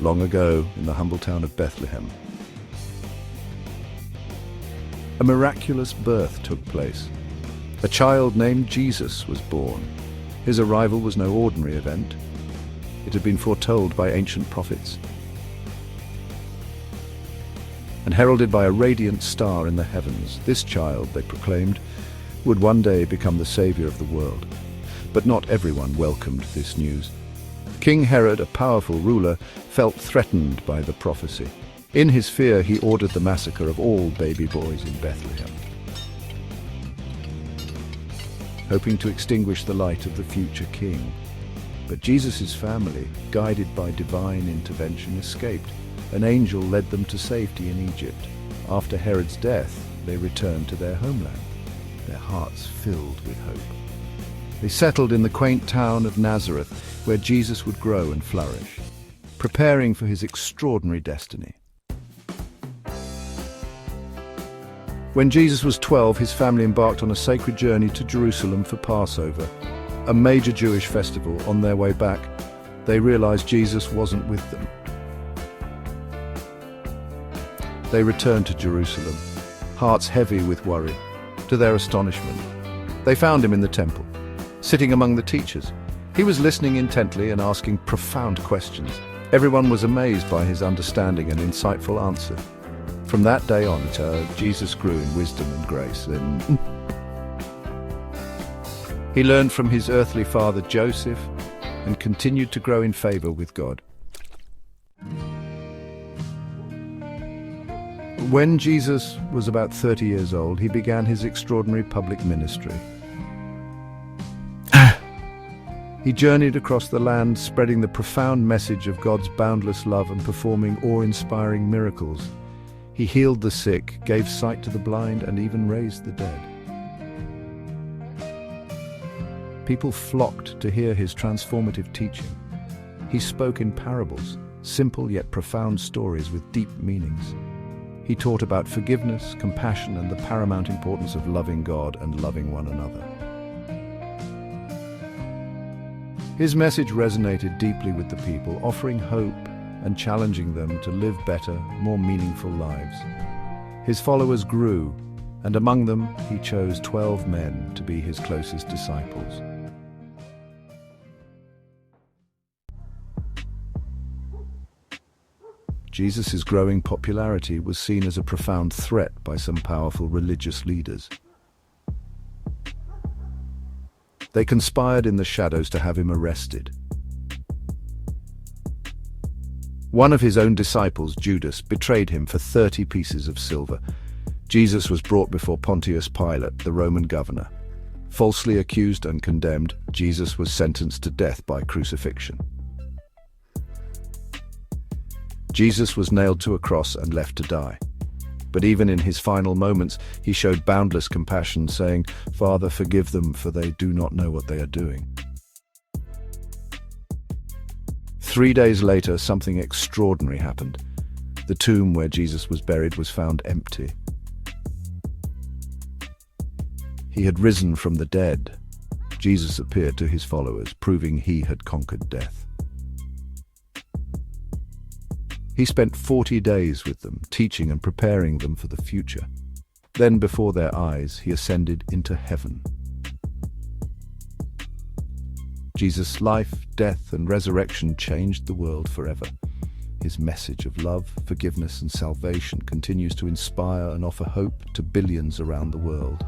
long ago in the humble town of Bethlehem. A miraculous birth took place. A child named Jesus was born. His arrival was no ordinary event. It had been foretold by ancient prophets and heralded by a radiant star in the heavens. This child, they proclaimed, would one day become the savior of the world. But not everyone welcomed this news. King Herod, a powerful ruler, felt threatened by the prophecy. In his fear, he ordered the massacre of all baby boys in Bethlehem, hoping to extinguish the light of the future king. But Jesus' family, guided by divine intervention, escaped. An angel led them to safety in Egypt. After Herod's death, they returned to their homeland, their hearts filled with hope. They settled in the quaint town of Nazareth, where Jesus would grow and flourish, preparing for his extraordinary destiny. When Jesus was 12, his family embarked on a sacred journey to Jerusalem for Passover, a major Jewish festival. On their way back, they realized Jesus wasn't with them. They returned to Jerusalem, hearts heavy with worry. To their astonishment, they found him in the temple, sitting among the teachers. He was listening intently and asking profound questions. Everyone was amazed by his understanding and insightful answer. From that day on, Jesus grew in wisdom and grace, and he learned from his earthly father Joseph and continued to grow in favor with God. When Jesus was about 30 years old, he began his extraordinary public ministry. He journeyed across the land, spreading the profound message of God's boundless love and performing awe-inspiring miracles. He healed the sick, gave sight to the blind, and even raised the dead. People flocked to hear his transformative teaching. He spoke in parables, simple yet profound stories with deep meanings. He taught about forgiveness, compassion, and the paramount importance of loving God and loving one another. His message resonated deeply with the people, offering hope and challenging them to live better, more meaningful lives. His followers grew, and among them he chose 12 men to be his closest disciples. Jesus' growing popularity was seen as a profound threat by some powerful religious leaders. They conspired in the shadows to have him arrested. One of his own disciples, Judas, betrayed him for 30 pieces of silver. Jesus was brought before Pontius Pilate, the Roman governor. Falsely accused and condemned, Jesus was sentenced to death by crucifixion. Jesus was nailed to a cross and left to die. But even in his final moments, he showed boundless compassion, saying, "Father, forgive them, for they do not know what they are doing." 3 days later, something extraordinary happened. The tomb where Jesus was buried was found empty. He had risen from the dead. Jesus appeared to his followers, proving he had conquered death. He spent 40 days with them, teaching and preparing them for the future. Then, before their eyes, he ascended into heaven. Jesus' life, death, and resurrection changed the world forever. His message of love, forgiveness, and salvation continues to inspire and offer hope to billions around the world.